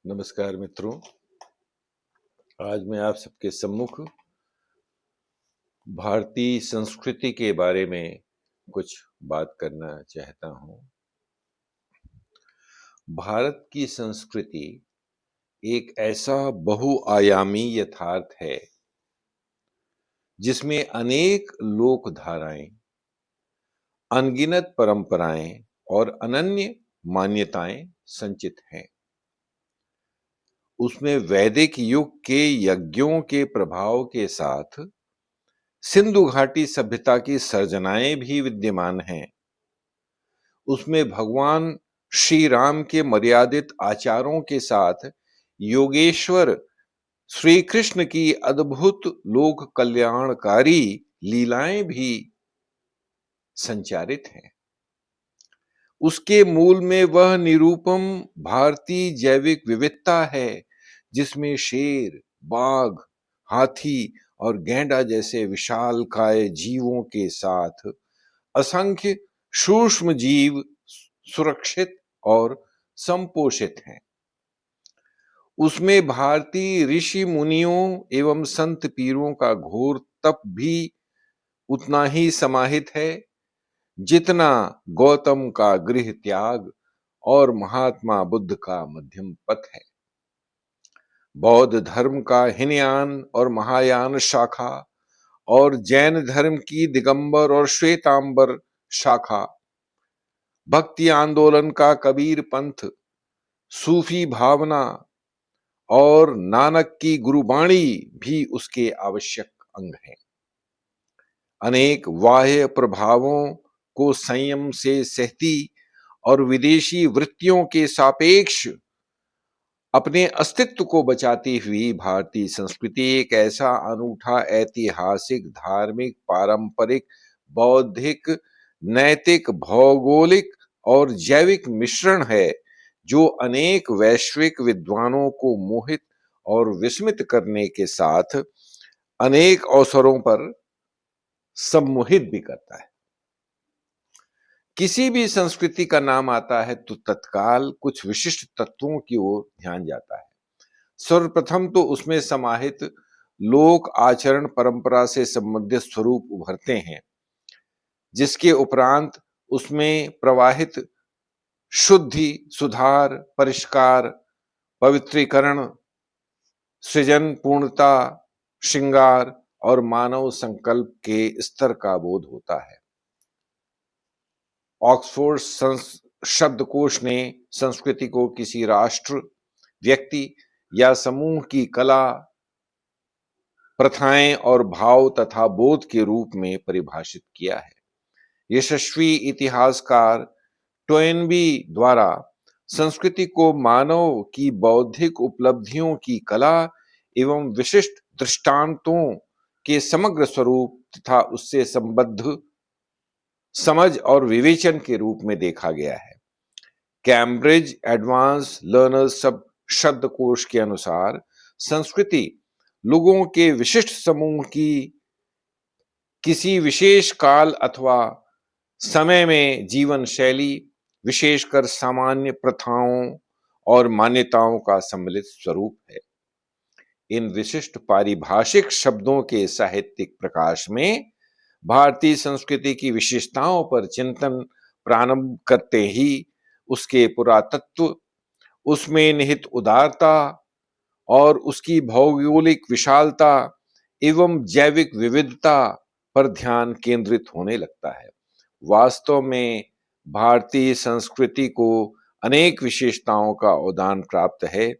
नमस्कार मित्रों। आज मैं आप सबके सम्मुख भारतीय संस्कृति के बारे में कुछ बात करना चाहता हूँ। भारत की संस्कृति एक ऐसा बहुआयामी यथार्थ है जिसमें अनेक लोक धाराएं, अनगिनत परंपराएं और अनन्य मान्यताएं संचित हैं। उसमें वैदिक युग के यज्ञों के प्रभाव के साथ सिंधु घाटी सभ्यता की सर्जनाएं भी विद्यमान हैं। उसमें भगवान श्री राम के मर्यादित आचारों के साथ योगेश्वर श्री कृष्ण की अद्भुत लोक कल्याणकारी लीलाएं भी संचारित हैं। उसके मूल में वह निरूपम भारतीय जैविक विविधता है जिसमें शेर, बाघ, हाथी और गैंडा जैसे विशालकाय जीवों के साथ असंख्य सूक्ष्म जीव सुरक्षित और संपोषित हैं। उसमें भारतीय ऋषि मुनियों एवं संत पीरों का घोर तप भी उतना ही समाहित है जितना गौतम का गृह त्याग और महात्मा बुद्ध का मध्यम पथ है। बौद्ध धर्म का हीनयान और महायान शाखा और जैन धर्म की दिगंबर और श्वेतांबर शाखा, भक्ति आंदोलन का कबीर पंथ, सूफी भावना और नानक की गुरुबाणी भी उसके आवश्यक अंग हैं। अनेक बाह्य प्रभावों को संयम से सहती और विदेशी वृत्तियों के सापेक्ष अपने अस्तित्व को बचाती हुई भारतीय संस्कृति एक ऐसा अनूठा ऐतिहासिक, धार्मिक, पारंपरिक, बौद्धिक, नैतिक, भौगोलिक और जैविक मिश्रण है जो अनेक वैश्विक विद्वानों को मोहित और विस्मित करने के साथ अनेक अवसरों पर सम्मोहित भी करता है। किसी भी संस्कृति का नाम आता है तो तत्काल कुछ विशिष्ट तत्वों की ओर ध्यान जाता है। सर्वप्रथम तो उसमें समाहित लोक आचरण परंपरा से संबंधित स्वरूप उभरते हैं, जिसके उपरांत उसमें प्रवाहित शुद्धि, सुधार, परिष्कार, पवित्रीकरण, सृजन, पूर्णता, श्रृंगार और मानव संकल्प के स्तर का बोध होता है। ऑक्सफोर्ड शब्दकोश ने संस्कृति को किसी राष्ट्र, व्यक्ति या समूह की कला, प्रथाएं और भाव तथा बोध के रूप में परिभाषित किया है। यशस्वी इतिहासकार टोयनबी द्वारा संस्कृति को मानव की बौद्धिक उपलब्धियों की कला एवं विशिष्ट दृष्टांतों के समग्र स्वरूप तथा उससे संबद्ध समझ और विवेचन के रूप में देखा गया है। कैम्ब्रिज एडवांस लर्नर्स शब्दकोश के अनुसार संस्कृति लोगों के विशिष्ट समूह की किसी विशेष काल अथवा समय में जीवन शैली, विशेषकर सामान्य प्रथाओं और मान्यताओं का सम्मिलित स्वरूप है। इन विशिष्ट पारिभाषिक शब्दों के साहित्यिक प्रकाश में भारतीय संस्कृति की विशेषताओं पर चिंतन प्रारंभ करते ही उसके पुरातत्व, उसमें निहित उदारता और उसकी भौगोलिक विशालता एवं जैविक विविधता पर ध्यान केंद्रित होने लगता है। वास्तव में भारतीय संस्कृति को अनेक विशेषताओं का उदान प्राप्त है।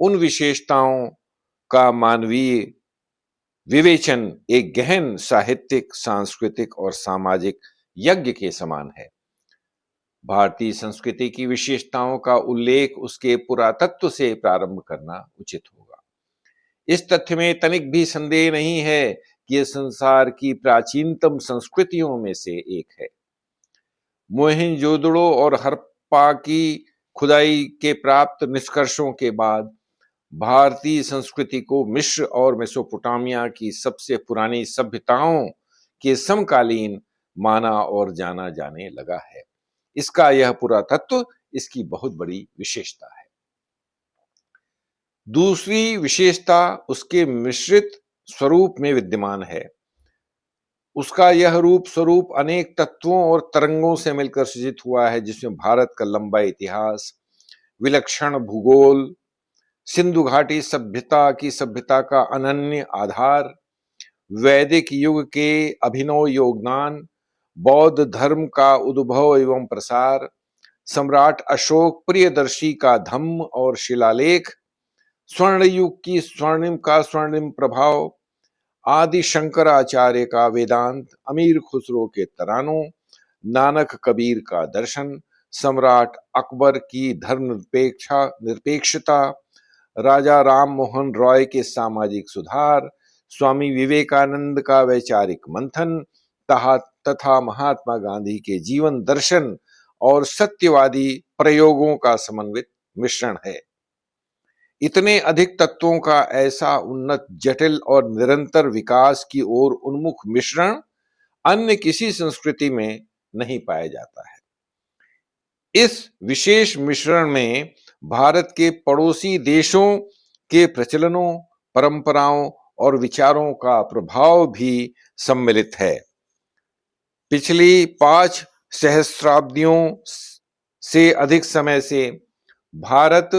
उन विशेषताओं का मानवीय विवेचन एक गहन साहित्यिक, सांस्कृतिक और सामाजिक यज्ञ के समान है। भारतीय संस्कृति की विशेषताओं का उल्लेख उसके पुरातत्व से प्रारंभ करना उचित होगा। इस तथ्य में तनिक भी संदेह नहीं है कि यह संसार की प्राचीनतम संस्कृतियों में से एक है। मोहनजोदड़ो और हड़प्पा की खुदाई के प्राप्त निष्कर्षों के बाद भारतीय संस्कृति को मिस्र और मेसोपोटामिया की सबसे पुरानी सभ्यताओं के समकालीन माना और जाना जाने लगा है। इसका यह पुरातत्व इसकी बहुत बड़ी विशेषता है। दूसरी विशेषता उसके मिश्रित स्वरूप में विद्यमान है। उसका यह रूप स्वरूप अनेक तत्वों और तरंगों से मिलकर सृजित हुआ है, जिसमें भारत का लंबा इतिहास, विलक्षण भूगोल, सिंधु घाटी सभ्यता का अनन्य आधार, वैदिक युग के अभिनव योगदान, बौद्ध धर्म का उद्भव एवं प्रसार, सम्राट अशोक प्रियदर्शी का धम्म और शिलालेख, स्वर्ण युग की स्वर्णिम प्रभाव, आदि शंकराचार्य का वेदांत, अमीर खुसरो के तरानों, नानक कबीर का दर्शन, सम्राट अकबर की निरपेक्षता, राजा राम मोहन रॉय के सामाजिक सुधार, स्वामी विवेकानंद का वैचारिक मंथन तथा महात्मा गांधी के जीवन दर्शन और सत्यवादी प्रयोगों का समन्वित मिश्रण है। इतने अधिक तत्वों का ऐसा उन्नत, जटिल और निरंतर विकास की ओर उन्मुख मिश्रण अन्य किसी संस्कृति में नहीं पाया जाता है। इस विशेष मिश्रण में भारत के पड़ोसी देशों के प्रचलनों, परंपराओं और विचारों का प्रभाव भी सम्मिलित है। पिछली 5 सहस्राब्दियों से अधिक समय से भारत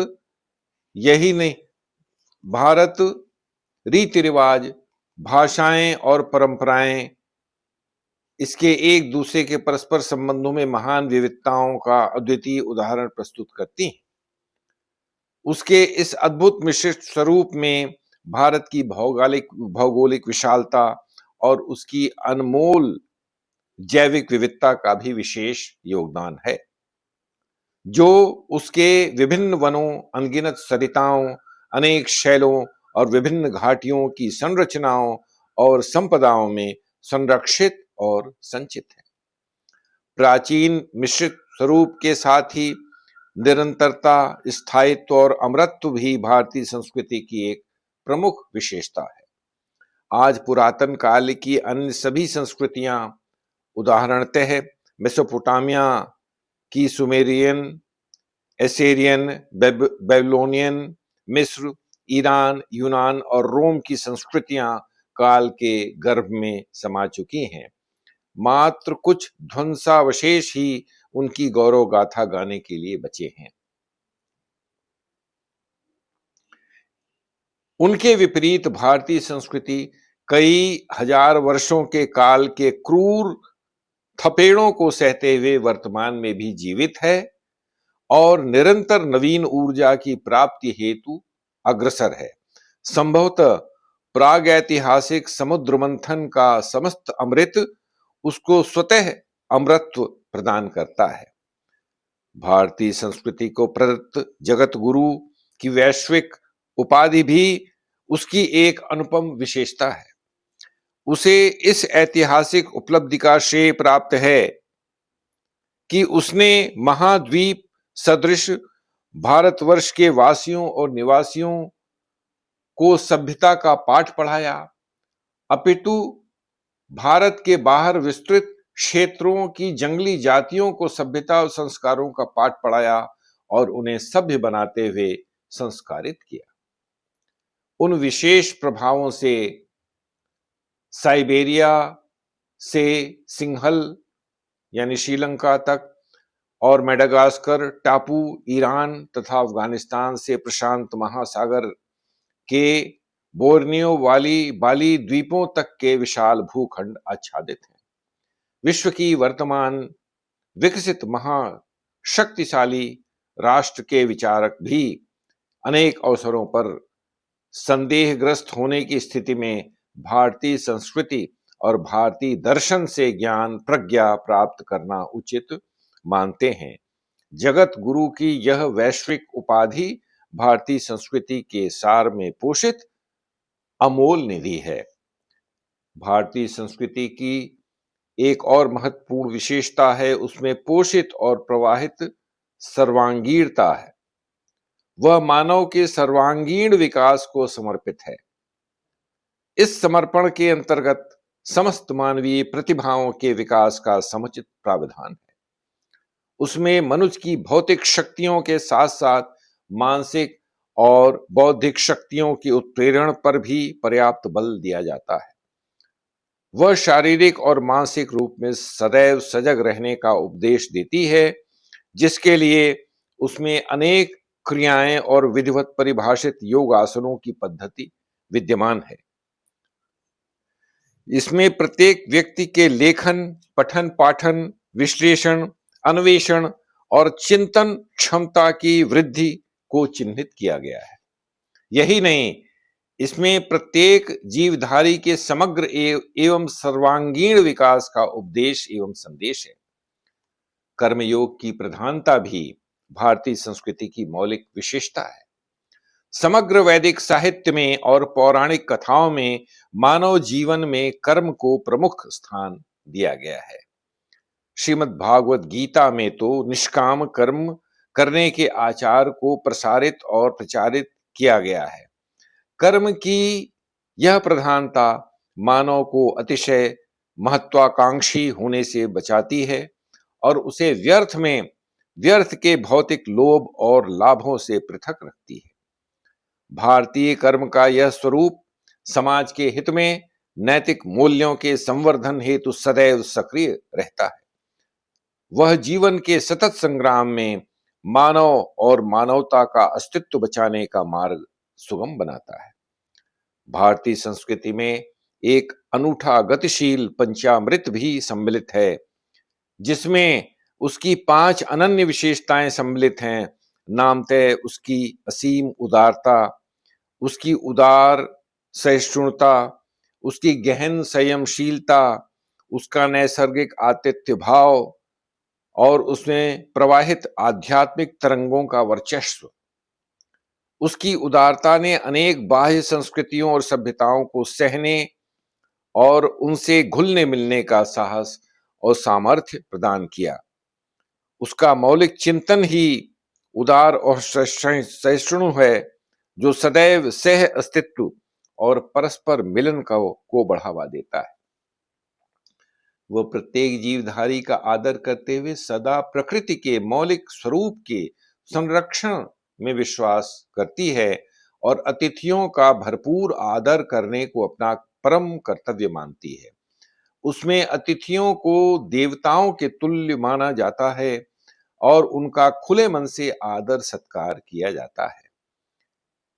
रीति रिवाज, भाषाएं और परंपराएं इसके एक दूसरे के परस्पर संबंधों में महान विविधताओं का अद्वितीय उदाहरण प्रस्तुत करती हैं। उसके इस अद्भुत मिश्रित स्वरूप में भारत की भौगोलिक विशालता और उसकी अनमोल जैविक विविधता का भी विशेष योगदान है, जो उसके विभिन्न वनों, अनगिनत सरिताओं, अनेक शैलों और विभिन्न घाटियों की संरचनाओं और संपदाओं में संरक्षित और संचित है। प्राचीन मिश्रित स्वरूप के साथ ही निरंतरता, स्थायित्व और अमरत्व भी भारतीय संस्कृति की एक प्रमुख विशेषता है। आज पुरातन काल की अन्य सभी संस्कृतियां, उदाहरणतः मेसोपोटामिया की सुमेरियन, एसेरियन, बेबीलोनियन, मिस्र, ईरान, यूनान और रोम की संस्कृतियां काल के गर्भ में समा चुकी हैं। मात्र कुछ ध्वंसावशेष ही उनकी गौरव गाथा गाने के लिए बचे हैं। उनके विपरीत भारतीय संस्कृति कई हजार वर्षों के काल के क्रूर थपेड़ों को सहते हुए वर्तमान में भी जीवित है और निरंतर नवीन ऊर्जा की प्राप्ति हेतु अग्रसर है। संभवतः प्रागैतिहासिक समुद्र मंथन का समस्त अमृत उसको स्वतः अमरत्व प्रदान करता है। भारतीय संस्कृति को प्रदत्त जगत गुरु की वैश्विक उपाधि भी उसकी एक अनुपम विशेषता है। उसे इस ऐतिहासिक उपलब्धि का श्रेय प्राप्त है कि उसने महाद्वीप सदृश भारतवर्ष के वासियों और निवासियों को सभ्यता का पाठ पढ़ाया, अपितु भारत के बाहर विस्तृत क्षेत्रों की जंगली जातियों को सभ्यता और संस्कारों का पाठ पढ़ाया और उन्हें सभ्य बनाते हुए संस्कारित किया। उन विशेष प्रभावों से साइबेरिया से सिंहल यानी श्रीलंका तक और मेडागास्कर टापू, ईरान तथा अफगानिस्तान से प्रशांत महासागर के बोर्नियो बाली द्वीपों तक के विशाल भूखंड आच्छादित हैं। विश्व की वर्तमान विकसित महाशक्तिशाली राष्ट्र के विचारक भी अनेक अवसरों पर संदेहग्रस्त होने की स्थिति में भारतीय संस्कृति और भारतीय दर्शन से ज्ञान प्रज्ञा प्राप्त करना उचित मानते हैं। जगत गुरु की यह वैश्विक उपाधि भारतीय संस्कृति के सार में पोषित अमोल निधि है। भारतीय संस्कृति की एक और महत्वपूर्ण विशेषता है उसमें पोषित और प्रवाहित सर्वांगीणता है। वह मानव के सर्वांगीण विकास को समर्पित है। इस समर्पण के अंतर्गत समस्त मानवीय प्रतिभाओं के विकास का समुचित प्रावधान है। उसमें मनुष्य की भौतिक शक्तियों के साथ साथ मानसिक और बौद्धिक शक्तियों की उत्प्रेरण पर भी पर्याप्त बल दिया जाता है। वह शारीरिक और मानसिक रूप में सदैव सजग रहने का उपदेश देती है, जिसके लिए उसमें अनेक क्रियाएं और विधिवत परिभाषित योग आसनों की पद्धति विद्यमान है। इसमें प्रत्येक व्यक्ति के लेखन, पठन पाठन, विश्लेषण, अन्वेषण और चिंतन क्षमता की वृद्धि को चिन्हित किया गया है। यही नहीं, इसमें प्रत्येक जीवधारी के समग्र एवं सर्वांगीण विकास का उपदेश एवं संदेश है। कर्मयोग की प्रधानता भी भारतीय संस्कृति की मौलिक विशेषता है। समग्र वैदिक साहित्य में और पौराणिक कथाओं में मानव जीवन में कर्म को प्रमुख स्थान दिया गया है। श्रीमद् भागवत गीता में तो निष्काम कर्म करने के आचार को प्रसारित और प्रचारित किया गया है। कर्म की यह प्रधानता मानव को अतिशय महत्वाकांक्षी होने से बचाती है और उसे व्यर्थ के भौतिक लोभ और लाभों से पृथक रखती है। भारतीय कर्म का यह स्वरूप समाज के हित में नैतिक मूल्यों के संवर्धन हेतु सदैव सक्रिय रहता है। वह जीवन के सतत संग्राम में मानव और मानवता का अस्तित्व बचाने का मार्ग सुगम बनाता है। भारतीय संस्कृति में एक अनूठा गतिशील पंचामृत भी सम्मिलित है, जिसमें उसकी 5 अनन्य विशेषताएं सम्मिलित हैं। नामतः उसकी असीम उदारता, उसकी उदार सहिष्णुता, उसकी गहन संयमशीलता, उसका नैसर्गिक आतिथ्य भाव और उसमें प्रवाहित आध्यात्मिक तरंगों का वर्चस्व। उसकी उदारता ने अनेक बाह्य संस्कृतियों और सभ्यताओं को सहने और उनसे घुलने मिलने का साहस और सामर्थ्य प्रदान किया। उसका मौलिक चिंतन ही उदार और सहिष्णु है, जो सदैव सह अस्तित्व और परस्पर मिलन को बढ़ावा देता है। वह प्रत्येक जीवधारी का आदर करते हुए सदा प्रकृति के मौलिक स्वरूप के संरक्षण में विश्वास करती है और अतिथियों का भरपूर आदर करने को अपना परम कर्तव्य मानती है। उसमें अतिथियों को देवताओं के तुल्य माना जाता है और उनका खुले मन से आदर सत्कार किया जाता है।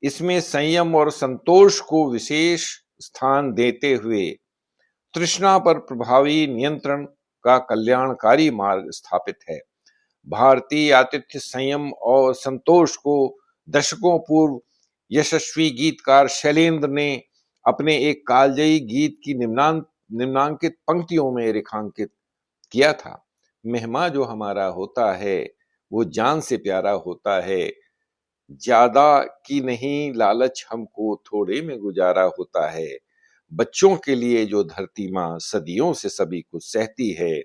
इसमें संयम और संतोष को विशेष स्थान देते हुए तृष्णा पर प्रभावी नियंत्रण का कल्याणकारी मार्ग स्थापित है। भारतीय आतिथ्य संयम और संतोष को दशकों पूर्व यशस्वी गीतकार शैलेंद्र ने अपने एक कालजयी गीत की निम्नांकित पंक्तियों में रेखांकित किया था। मेहमान जो हमारा होता है वो जान से प्यारा होता है, ज्यादा की नहीं लालच हमको थोड़े में गुजारा होता है। बच्चों के लिए जो धरती माँ सदियों से सभी कुछ सहती है,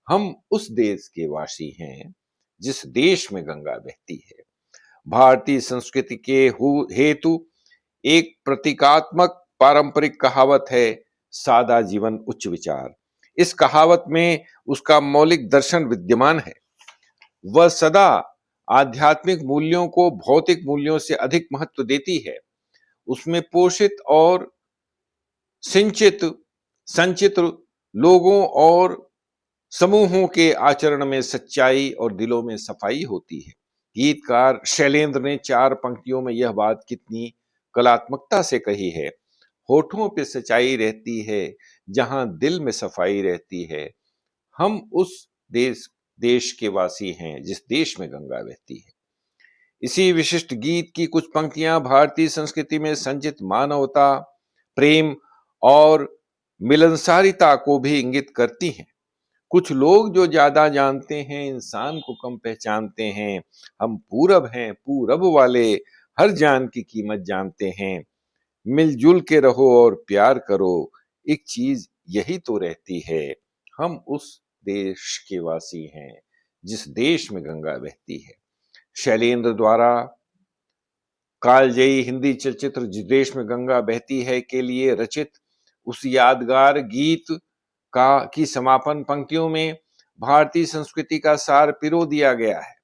हम उस देश के वासी हैं जिस देश में गंगा बहती है। भारतीय संस्कृति के हेतु एक प्रतीकात्मक पारंपरिक कहावत है, सादा जीवन उच्च विचार। इस कहावत में उसका मौलिक दर्शन विद्यमान है। वह सदा आध्यात्मिक मूल्यों को भौतिक मूल्यों से अधिक महत्व देती है। उसमें पोषित और संचित लोगों और समूहों के आचरण में सच्चाई और दिलों में सफाई होती है। गीतकार शैलेंद्र ने 4 पंक्तियों में यह बात कितनी कलात्मकता से कही है। होठों पे सच्चाई रहती है, जहां दिल में सफाई रहती है। हम उस देश के वासी हैं जिस देश में गंगा बहती है। इसी विशिष्ट गीत की कुछ पंक्तियां भारतीय संस्कृति में संचित मानवता, प्रेम और मिलनसारिता को भी इंगित करती हैं। कुछ लोग जो ज्यादा जानते हैं इंसान को कम पहचानते हैं। हम पूरब हैं, पूरब वाले हर जान की कीमत जानते हैं। मिलजुल के रहो और प्यार करो, एक चीज यही तो रहती है। हम उस देश के वासी हैं जिस देश में गंगा बहती है। शैलेंद्र द्वारा कालजयी हिंदी चलचित्र जिस देश में गंगा बहती है के लिए रचित उस यादगार गीत की समापन पंक्तियों में भारतीय संस्कृति का सार पिरो दिया गया है।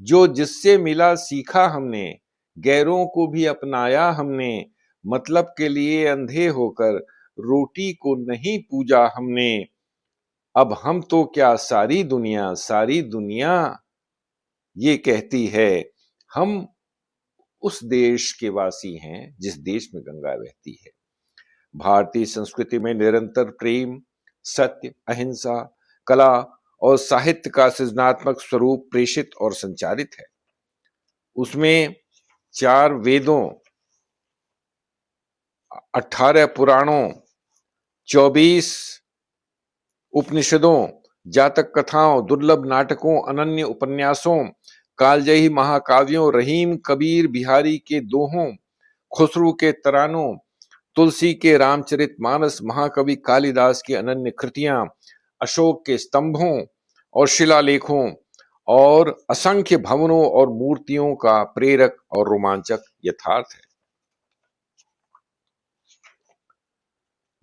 जो जिससे मिला सीखा हमने, गैरों को भी अपनाया हमने, मतलब के लिए अंधे होकर रोटी को नहीं पूजा हमने। अब हम तो क्या सारी दुनिया ये कहती है, हम उस देश के वासी हैं जिस देश में गंगा बहती है। भारतीय संस्कृति में निरंतर प्रेम, सत्य, अहिंसा, कला और साहित्य का सृजनात्मक स्वरूप प्रेषित और संचारित है। उसमें 4 वेदों, 18 पुराणों, 24 उपनिषदों, जातक कथाओं, दुर्लभ नाटकों, अनन्य उपन्यासों, कालजयी महाकाव्यों, रहीम, कबीर, बिहारी के दोहों, खुसरो के तरानों, तुलसी के रामचरितमानस, महाकवि कालिदास की अनन्य कृतियां, अशोक के स्तंभों और शिलालेखों और असंख्य भवनों और मूर्तियों का प्रेरक और रोमांचक यथार्थ है।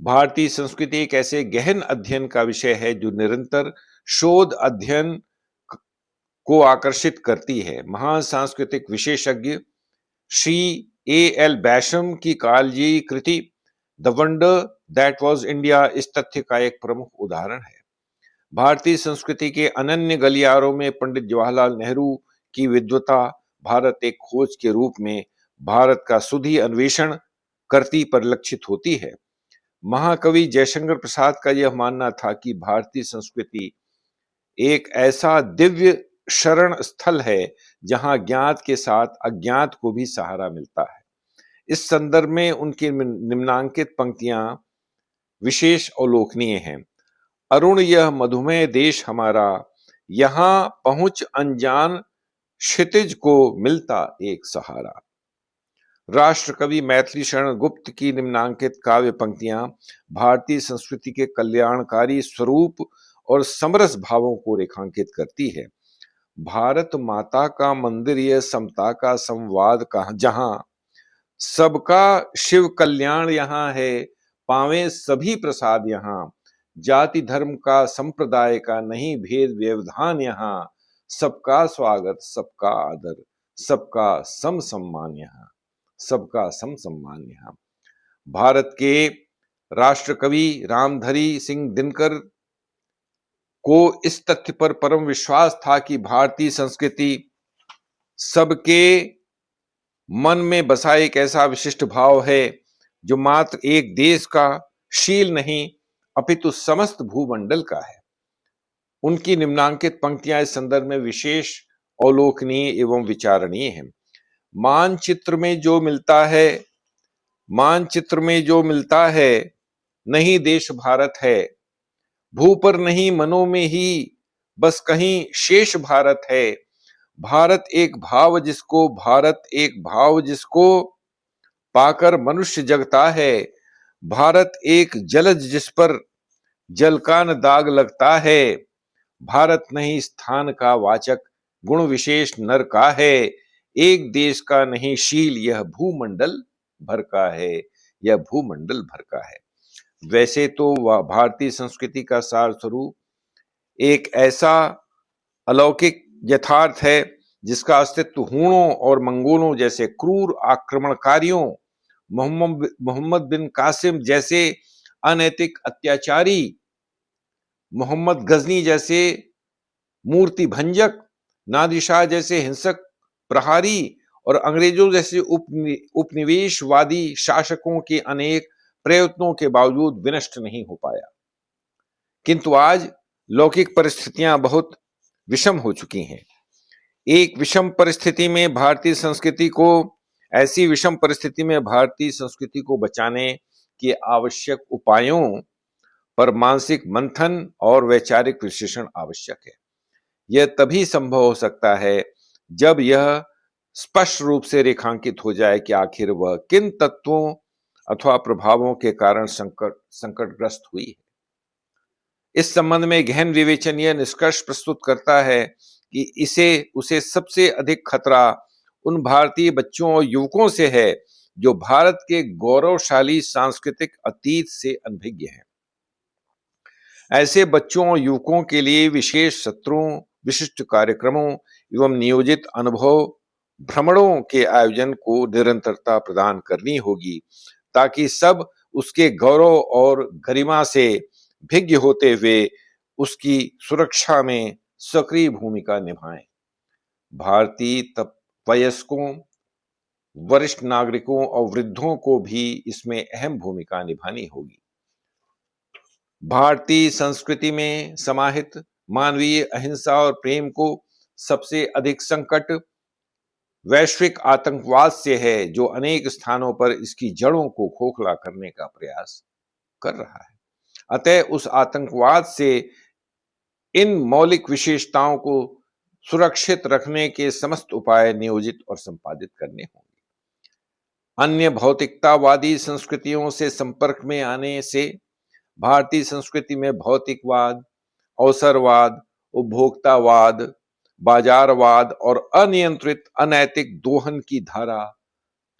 भारतीय संस्कृति एक ऐसे गहन अध्ययन का विषय है जो निरंतर शोध अध्ययन को आकर्षित करती है। महान सांस्कृतिक विशेषज्ञ श्री A.L. बैशम की कालजयी कृति the wonder that was India इस तथ्य का एक प्रमुख उदाहरण है। भारतीय संस्कृति के अनन्य गलियारों में पंडित जवाहरलाल नेहरू की विद्वता भारत एक खोज के रूप में भारत का सुधी अन्वेषण करती परिलक्षित होती है। महाकवि जयशंकर प्रसाद का यह मानना था कि भारतीय संस्कृति एक ऐसा दिव्य शरण स्थल है जहां ज्ञात के साथ अज्ञात को भी सहारा मिलता है। इस संदर्भ में उनकी निम्नांकित पंक्तियां विशेष अवलोकनीय हैं। अरुण यह मधुमेह देश हमारा, यहां पहुंच अनजान क्षितिज को मिलता एक सहारा। राष्ट्रकवि मैथिली शरण गुप्त की निम्नांकित काव्य पंक्तियां भारतीय संस्कृति के कल्याणकारी स्वरूप और समरस भावों को रेखांकित करती है। भारत माता का मंदिर यह समता का संवाद का जहां सबका शिव कल्याण यहाँ है, पावे सभी प्रसाद यहाँ, जाति धर्म का संप्रदाय का नहीं भेद व्यवधान यहाँ, सबका स्वागत सबका आदर सबका सम सम्मान यहाँ, सबका सम सम्मान यहाँ। भारत के राष्ट्रकवि रामधारी सिंह दिनकर को इस तथ्य पर परम विश्वास था कि भारतीय संस्कृति सबके मन में बसा एक ऐसा विशिष्ट भाव है जो मात्र एक देश का शील नहीं अपितु समस्त भूमंडल का है। उनकी निम्नांकित पंक्तियां इस संदर्भ में विशेष अवलोकनीय एवं विचारणीय हैं। मानचित्र में जो मिलता है नहीं देश भारत है, भू पर नहीं मनों में ही बस कहीं शेष भारत है। भारत एक भाव जिसको पाकर मनुष्य जगता है। भारत एक जलज जिस पर जल का न दाग लगता है। भारत नहीं स्थान का वाचक गुण विशेष नर का है। एक देश का नहीं शील यह भूमंडल भर का है, यह भूमंडल भर का है। वैसे तो वह भारतीय संस्कृति का सार स्वरूप एक ऐसा अलौकिक यथार्थ है जिसका अस्तित्व हूणों और मंगोलों जैसे क्रूर आक्रमणकारियों, मोहम्मद बिन कासिम जैसे अनैतिक अत्याचारी, मोहम्मद गजनी जैसे मूर्ति भंजक, नादिर जैसे हिंसक प्रहारी और अंग्रेजों जैसे उपनिवेशवादी शासकों के अनेक प्रयत्नों के बावजूद विनष्ट नहीं हो पाया। किंतु आज लौकिक परिस्थितियां बहुत विषम हो चुकी हैं। एक विषम परिस्थिति में भारतीय संस्कृति को बचाने के आवश्यक उपायों पर मानसिक मंथन और वैचारिक विश्लेषण आवश्यक है। यह तभी संभव हो सकता है जब यह स्पष्ट रूप से रेखांकित हो जाए कि आखिर वह किन तत्वों अथवा प्रभावों के कारण संकटग्रस्त हुई है। इस संबंध में गहन विवेचन यह निष्कर्ष प्रस्तुत करता है कि उसे सबसे अधिक खतरा उन भारतीय बच्चों और युवकों से है जो भारत के गौरवशाली सांस्कृतिक अतीत से अनभिज्ञ हैं। ऐसे बच्चों और युवकों के लिए विशेष सत्रों, विशिष्ट कार्यक्रमों एवं नियोजित अनुभव भ्रमणों के आयोजन को निरंतरता प्रदान करनी होगी ताकि सब उसके गौरव और गरिमा से भिज्ञ होते हुए उसकी सुरक्षा में सक्रिय भूमिका निभाएं। भारतीय वयस्कों, वरिष्ठ नागरिकों और वृद्धों को भी इसमें अहम भूमिका निभानी होगी। भारतीय संस्कृति में समाहित मानवीय अहिंसा और प्रेम को सबसे अधिक संकट वैश्विक आतंकवाद से है, जो अनेक स्थानों पर इसकी जड़ों को खोखला करने का प्रयास कर रहा है। अतः उस आतंकवाद से इन मौलिक विशेषताओं को सुरक्षित रखने के समस्त उपाय नियोजित और संपादित करने होंगे। अन्य भौतिकतावादी संस्कृतियों से संपर्क में आने से भारतीय संस्कृति में भौतिकवाद, अवसरवाद, उपभोक्तावाद, बाजारवाद और अनियंत्रित अनैतिक दोहन की धारा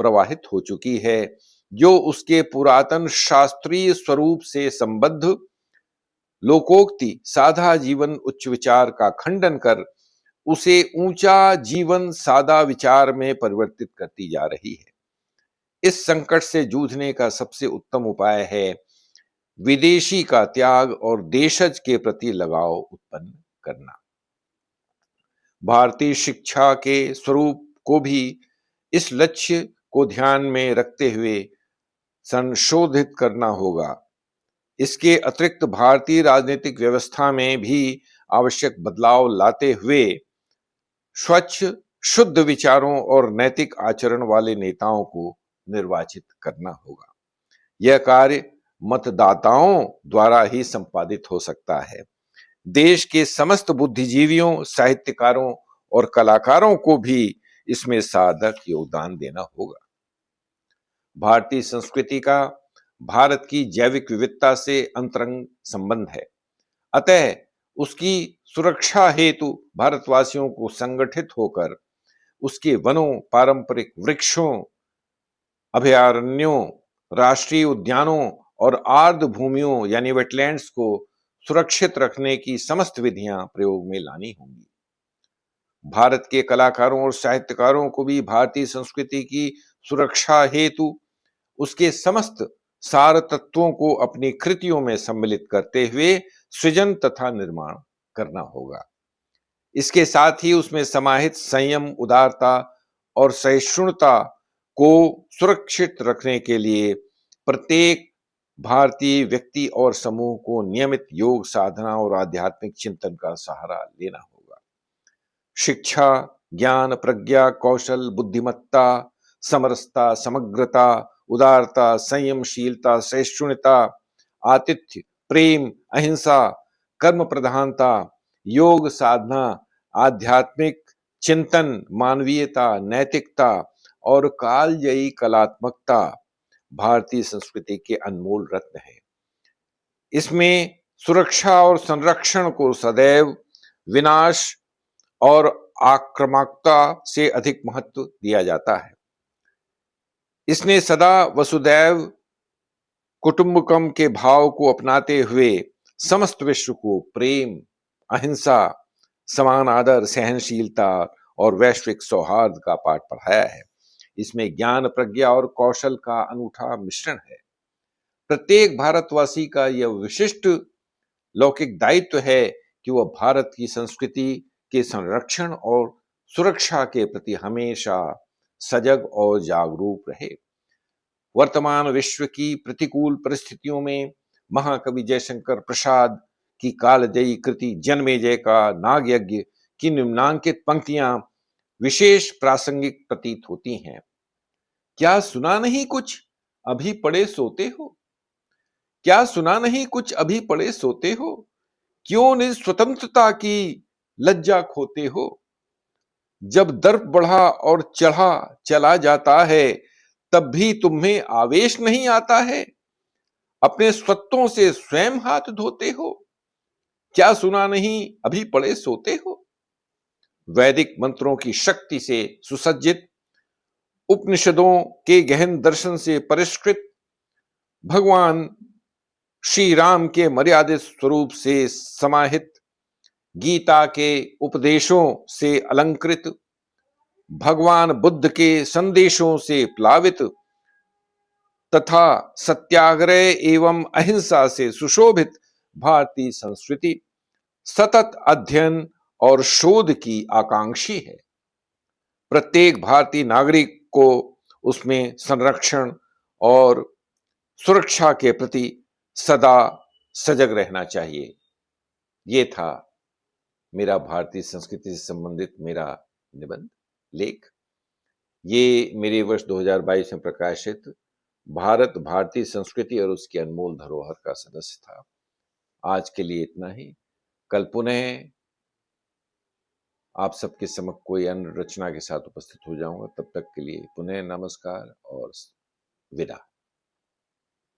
प्रवाहित हो चुकी है, जो उसके पुरातन शास्त्रीय स्वरूप से संबद्ध लोकोक्ति सादा जीवन उच्च विचार का खंडन कर उसे ऊंचा जीवन सादा विचार में परिवर्तित करती जा रही है। इस संकट से जूझने का सबसे उत्तम उपाय है विदेशी का त्याग और देशज के प्रति लगाव उत्पन्न करना। भारतीय शिक्षा के स्वरूप को भी इस लक्ष्य को ध्यान में रखते हुए संशोधित करना होगा। इसके अतिरिक्त भारतीय राजनीतिक व्यवस्था में भी आवश्यक बदलाव लाते हुए स्वच्छ, शुद्ध विचारों और नैतिक आचरण वाले नेताओं को निर्वाचित करना होगा। यह कार्य मतदाताओं द्वारा ही संपादित हो सकता है। देश के समस्त बुद्धिजीवियों, साहित्यकारों और कलाकारों को भी इसमें सार्थक योगदान देना होगा। भारतीय संस्कृति का भारत की जैविक विविधता से अंतरंग संबंध है। अतः उसकी सुरक्षा हेतु भारतवासियों को संगठित होकर उसके वनों, पारंपरिक वृक्षों, अभयारण्यों, राष्ट्रीय उद्यानों और आर्द्र भूमियों यानी वेटलैंड्स को सुरक्षित रखने की समस्त विधियां प्रयोग में लानी होंगी। भारत के कलाकारों और साहित्यकारों को भी भारतीय संस्कृति की सुरक्षा हेतु उसके समस्त सार तत्वों को अपनी कृतियों में सम्मिलित करते हुए सृजन तथा निर्माण करना होगा। इसके साथ ही उसमें समाहित संयम, उदारता और सहिष्णुता को सुरक्षित रखने के लिए प्रत्येक भारतीय व्यक्ति और समूह को नियमित योग साधना और आध्यात्मिक चिंतन का सहारा लेना होगा। शिक्षा, ज्ञान, प्रज्ञा, कौशल, बुद्धिमत्ता, समरसता, समग्रता, उदारता, संयमशीलता, सहिष्णुता, आतिथ्य, प्रेम, अहिंसा, कर्म प्रधानता, योग साधना, आध्यात्मिक चिंतन, मानवीयता, नैतिकता और कालजयी कलात्मकता भारतीय संस्कृति के अनमोल रत्न है। इसमें सुरक्षा और संरक्षण को सदैव विनाश और आक्रामकता से अधिक महत्व दिया जाता है। इसने सदा वसुदैव कुटुंबकम के भाव को अपनाते हुए समस्त विश्व को प्रेम, अहिंसा, समान आदर, सहनशीलता और वैश्विक सौहार्द का पाठ पढ़ाया है। इसमें ज्ञान, प्रज्ञा और कौशल का अनूठा मिश्रण है। प्रत्येक भारतवासी का यह विशिष्ट लौकिक दायित्व है कि वह भारत की संस्कृति के संरक्षण और सुरक्षा के प्रति हमेशा सजग और जागरूक रहे। वर्तमान विश्व की प्रतिकूल परिस्थितियों में महाकवि जयशंकर प्रसाद की कालजयी कृति जन्मेजय का नाग यज्ञ की निम्नांकित पंक्तियां विशेष प्रासंगिक प्रतीत होती हैं। क्या सुना नहीं कुछ अभी पड़े सोते हो? क्या सुना नहीं कुछ अभी पड़े सोते हो? क्यों निज स्वतंत्रता की लज्जा खोते हो? जब दर्प बढ़ा और चढ़ा चला जाता है, तब भी तुम्हें आवेश नहीं आता है? अपने स्वत्वों से स्वयं हाथ धोते हो? क्या सुना नहीं अभी पड़े सोते हो? वैदिक मंत्रों की शक्ति से सुसज्जित, उपनिषदों के गहन दर्शन से परिष्कृत, भगवान श्री राम के मर्यादित स्वरूप से समाहित, गीता के उपदेशों से अलंकृत, भगवान बुद्ध के संदेशों से प्लावित तथा सत्याग्रह एवं अहिंसा से सुशोभित भारतीय संस्कृति सतत अध्ययन और शोध की आकांक्षी है। प्रत्येक भारतीय नागरिक को उसमें संरक्षण और सुरक्षा के प्रति सदा सजग रहना चाहिए। ये था मेरा भारतीय संस्कृति से संबंधित मेरा निबंध लेख। ये मेरे वर्ष 2022 में प्रकाशित भारत भारतीय संस्कृति और उसकी अनमोल धरोहर का सदस्य था। आज के लिए इतना ही। कल पुनः आप सबके समक्ष कोई अन्य रचना के साथ उपस्थित हो जाऊंगा। तब तक के लिए पुनः नमस्कार और विदा।